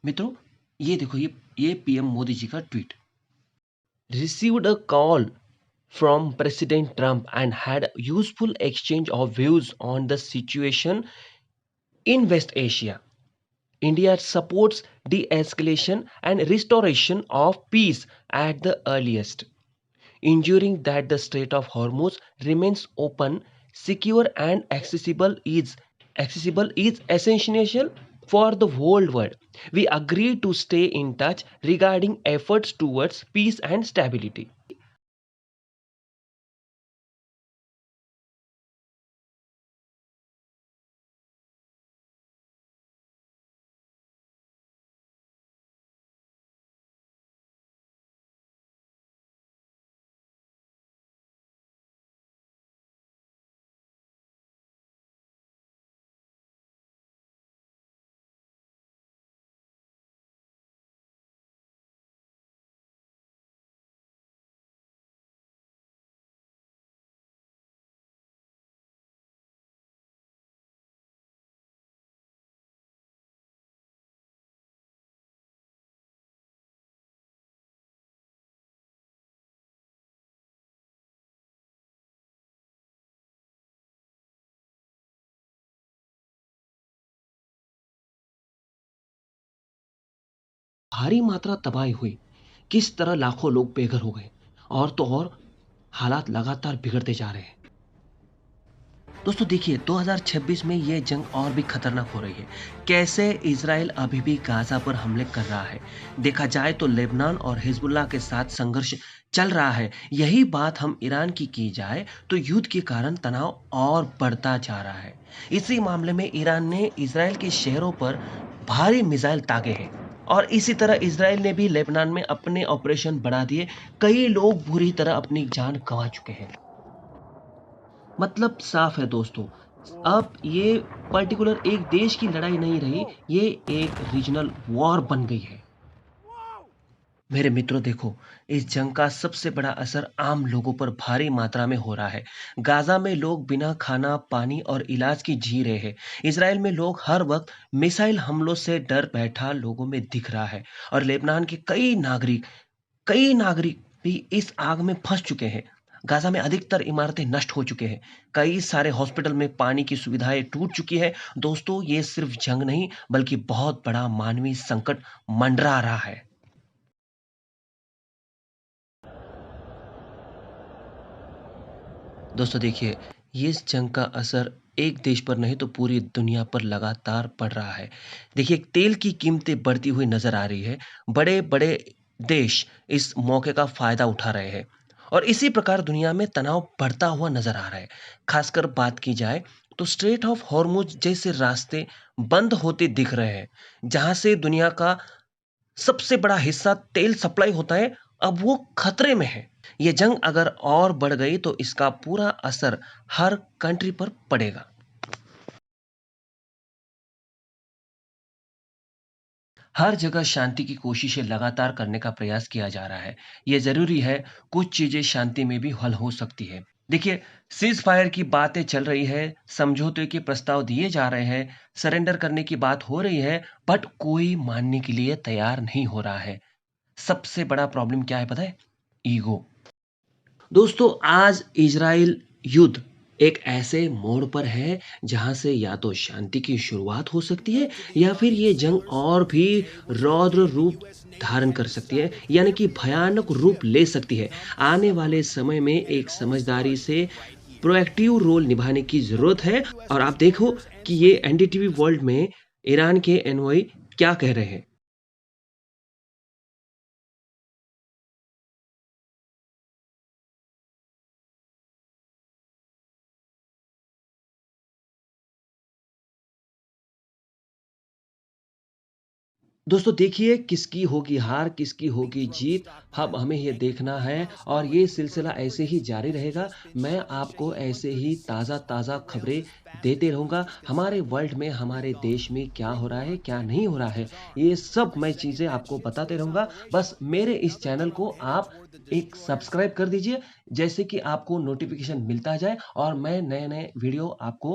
मित्रों, ये देखो, ये पीएम मोदी जी का tweet. Received a call from President Trump and had a useful exchange of views on the situation in West Asia. India supports de-escalation and restoration of peace at the earliest, ensuring that the Strait of Hormuz remains open, secure and accessible is essential for the whole world. We agree to stay in touch regarding efforts towards peace and stability. भारी मात्रा तबाही हुई, किस तरह लाखों लोग बेघर हो गए, और तो और हालात लगातार बिगड़ते जा रहे हैं। दोस्तों देखिए, 2026 में ये जंग और भी खतरनाक हो रही है। कैसे इजराइल अभी भी गाजा पर हमले कर रहा है। देखा जाए तो लेबनान और हिजबुल्लाह के साथ संघर्ष चल रहा है। यही बात हम ईरान की जाए तो युद्ध के कारण तनाव और बढ़ता जा रहा है। इसी मामले में ईरान ने इजराइल के शहरों पर भारी मिसाइल दागे हैं, और इसी तरह इजराइल ने भी लेबनान में अपने ऑपरेशन बढ़ा दिए। कई लोग बुरी तरह अपनी जान गंवा चुके हैं। मतलब साफ है दोस्तों, अब ये पर्टिकुलर एक देश की लड़ाई नहीं रही, ये एक रीजनल वॉर बन गई है। मेरे मित्रों देखो, इस जंग का सबसे बड़ा असर आम लोगों पर भारी मात्रा में हो रहा है। गाजा में लोग बिना खाना, पानी और इलाज की जी रहे हैं। इजराइल में लोग हर वक्त मिसाइल हमलों से डर बैठा लोगों में दिख रहा है, और लेबनान के कई नागरिक भी इस आग में फंस चुके हैं। गाजा में अधिकतर इमारतें नष्ट हो चुके हैं। कई सारे हॉस्पिटल में पानी की सुविधाएं टूट चुकी है। दोस्तों, ये सिर्फ जंग नहीं बल्कि बहुत बड़ा मानवीय संकट मंडरा रहा है। दोस्तों देखिए, ये इस जंग का असर एक देश पर नहीं तो पूरी दुनिया पर लगातार पड़ रहा है। देखिए, तेल की कीमतें बढ़ती हुई नजर आ रही है। बड़े बड़े देश इस मौके का फायदा उठा रहे हैं, और इसी प्रकार दुनिया में तनाव बढ़ता हुआ नजर आ रहा है। खासकर बात की जाए तो स्ट्रेट ऑफ हॉर्मुज जैसे रास्ते बंद होते दिख रहे हैं, जहां से दुनिया का सबसे बड़ा हिस्सा तेल सप्लाई होता है, अब वो खतरे में है। ये जंग अगर और बढ़ गई तो इसका पूरा असर हर कंट्री पर पड़ेगा। हर जगह शांति की कोशिशें लगातार करने का प्रयास किया जा रहा है। ये ज़रूरी है, कुछ चीज़ें शांति में भी हल हो सकती है। देखिए, सीज़ फायर की बातें चल रही है, समझौते के प्रस्ताव दिए जा रहे हैं, सरेंडर करने की बात हो रही है, बट कोई मानने के लिए तैयार नहीं हो रहा है। सबसे बड़ा प्रॉब्लम क्या है पता है? ईगो। दोस्तों, आज इजराइल युद्ध एक ऐसे मोड़ पर है जहां से या तो शांति की शुरुआत हो सकती है, या फिर ये जंग और भी रौद्र रूप धारण कर सकती है, यानी कि भयानक रूप ले सकती है। आने वाले समय में एक समझदारी से प्रोएक्टिव रोल निभाने की जरूरत है। और आप देखो कि ये एनडीटीवी वर्ल्ड में ईरान के एनवॉय क्या कह रहे हैं। दोस्तों देखिए, किसकी होगी हार, किसकी होगी जीत, अब हमें ये देखना है, और ये सिलसिला ऐसे ही जारी रहेगा। मैं आपको ऐसे ही ताज़ा-ताज़ा खबरें देते रहूँगा। हमारे वर्ल्ड में, हमारे देश में क्या हो रहा है, क्या नहीं हो रहा है, ये सब मैं चीज़ें आपको बताते रहूँगा। बस मेरे इस चैनल को आप एक सब्सक्राइब कर दीजिए, जैसे कि आपको नोटिफ़िकेशन मिलता जाए और मैं नए-नए वीडियो आपको